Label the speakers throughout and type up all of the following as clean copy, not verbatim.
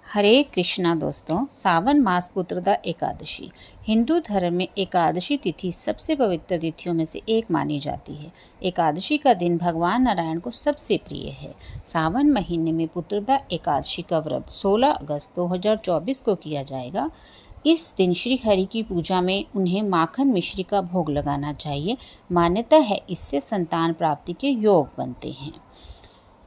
Speaker 1: हरे कृष्णा दोस्तों, सावन मास पुत्रदा एकादशी हिंदू धर्म में एकादशी तिथि सबसे पवित्र तिथियों में से एक मानी जाती है। एकादशी का दिन भगवान नारायण को सबसे प्रिय है। सावन महीने में पुत्रदा एकादशी का व्रत 16 अगस्त 2024 को किया जाएगा। इस दिन श्री हरि की पूजा में उन्हें माखन मिश्री का भोग लगाना चाहिए। मान्यता है इससे संतान प्राप्ति के योग बनते हैं।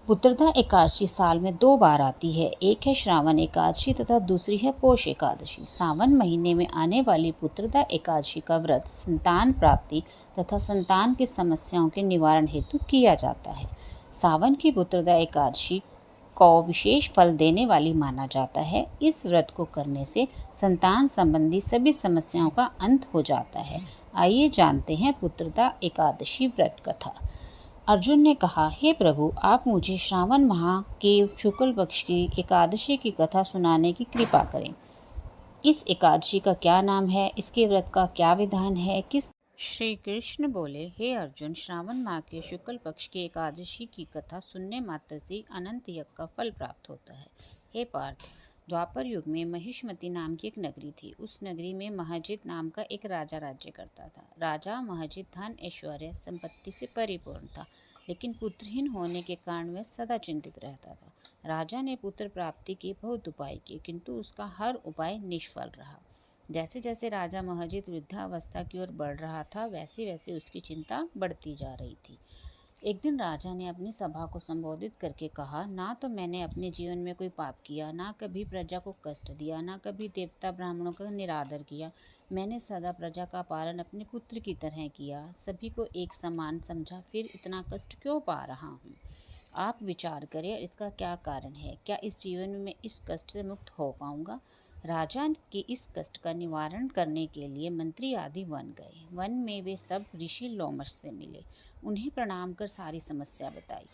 Speaker 1: पुत्रदा एकादशी साल में 2 बार आती है। एक है श्रावण एकादशी तथा दूसरी है पोष एकादशी। सावन महीने में आने वाली पुत्रदा एकादशी का व्रत संतान प्राप्ति तथा संतान की समस्याओं के निवारण हेतु किया जाता है। सावन की पुत्रदा एकादशी को विशेष फल देने वाली माना जाता है। इस व्रत को करने से संतान संबंधी सभी समस्याओं का अंत हो जाता है। आइए जानते हैं पुत्रदा एकादशी व्रत कथा। अर्जुन ने कहा, हे प्रभु, आप मुझे श्रावण माह के शुक्ल पक्ष की एकादशी की कथा सुनाने की कृपा करें। इस एकादशी का क्या नाम है? इसके व्रत का क्या विधान है? श्री कृष्ण बोले, हे अर्जुन, श्रावण माह के शुक्ल पक्ष की एकादशी की कथा सुनने मात्र से अनंत यज्ञ का फल प्राप्त होता है। हे पार्थ, द्वापर युग में महिष्मति नाम की एक नगरी थी। उस नगरी में महजिद नाम का एक राजा राज्य करता था। राजा महजिद धन ऐश्वर्य संपत्ति से परिपूर्ण था, लेकिन पुत्रहीन होने के कारण वह सदा चिंतित रहता था। राजा ने पुत्र प्राप्ति के बहुत उपाय किए, किंतु उसका हर उपाय निष्फल रहा। जैसे जैसे राजा महजिद वृद्धावस्था की ओर बढ़ रहा था, वैसे वैसे उसकी चिंता बढ़ती जा रही थी। एक दिन राजा ने अपनी सभा को संबोधित करके कहा, ना तो मैंने अपने जीवन में कोई पाप किया, ना कभी प्रजा को कष्ट दिया, ना कभी देवता ब्राह्मणों का निरादर किया। मैंने सदा प्रजा का पालन अपने पुत्र की तरह किया, सभी को एक समान समझा, फिर इतना कष्ट क्यों पा रहा हूँ? आप विचार करें, इसका क्या कारण है? क्या इस जीवन में मैं इस कष्ट से मुक्त हो पाऊंगा? राजा के इस कष्ट का निवारण करने के लिए मंत्री आदि वन गए। वन में वे सब ऋषि लोमश से मिले, उन्हें प्रणाम कर सारी समस्या बताई।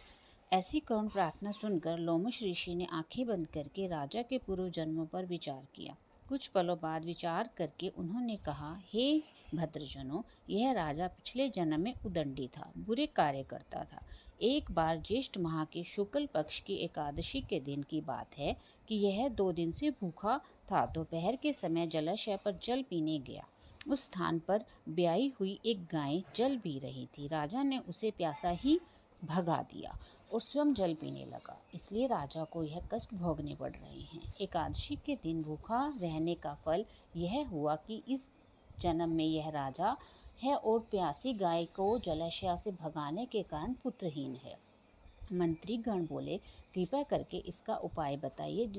Speaker 1: ऐसी करुण प्रार्थना सुनकर लोमश ऋषि ने आंखें बंद करके राजा के पूर्व जन्मों पर विचार किया। कुछ पलों बाद विचार करके उन्होंने कहा, हे भद्रजनों, यह राजा पिछले जन्म में उदंडी था, बुरे कार्य करता था। एक बार ज्येष्ठ माह के शुक्ल पक्ष की एकादशी के दिन की बात है कि यह 2 दिन से भूखा था। दोपहर के समय जलाशय पर जल पीने गया। उस स्थान पर ब्याई हुई एक गाय जल पी रही थी। राजा ने उसे प्यासा ही भगा दिया और स्वयं जल पीने लगा। इसलिए राजा को यह कष्ट भोगने पड़ रहे हैं। एकादशी के दिन भूखा रहने का फल यह हुआ कि इस जन्म में यह राजा है और प्यासी गाय को जलाशय से भगाने के कारण पुत्रहीन है। मंत्री गण बोले, कृपया करके इसका उपाय बताइए।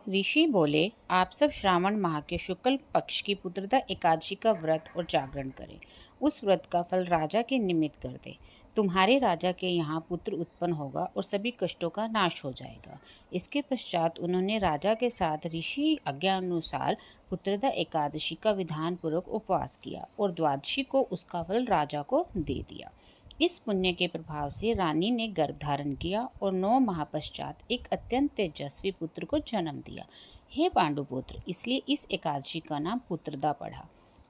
Speaker 1: ऋषि बोले, आप सब श्रावण माह के शुक्ल पक्ष की पुत्रदा एकादशी का व्रत और जागरण करें। उस व्रत का फल राजा के निमित्त कर दें। तुम्हारे राजा के यहाँ पुत्र उत्पन्न होगा और सभी कष्टों का नाश हो जाएगा। इसके पश्चात उन्होंने राजा के साथ ऋषि आज्ञानुसार पुत्रदा एकादशी का विधान पूर्वक उपवास किया और द्वादशी को उसका फल राजा को दे दिया। इस पुण्य के प्रभाव से रानी ने गर्भ धारण किया और 9 माह पश्चात एक अत्यंत तेजस्वी पुत्र को जन्म दिया। हे पांडुपुत्र, इसलिए इस एकादशी का नाम पुत्रदा पड़ा।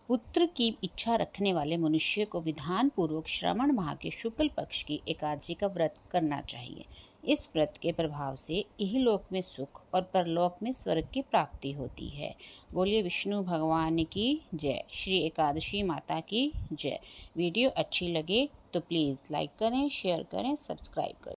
Speaker 1: पुत्र की इच्छा रखने वाले मनुष्य को विधान पूर्वक श्रावण माह के शुक्ल पक्ष की एकादशी का व्रत करना चाहिए। इस व्रत के प्रभाव से इहलोक में सुख और परलोक में स्वर्ग की प्राप्ति होती है। बोलिए विष्णु भगवान की जय, श्री एकादशी माता की जय। वीडियो अच्छी लगे तो प्लीज़ लाइक करें, शेयर करें, सब्सक्राइब करें।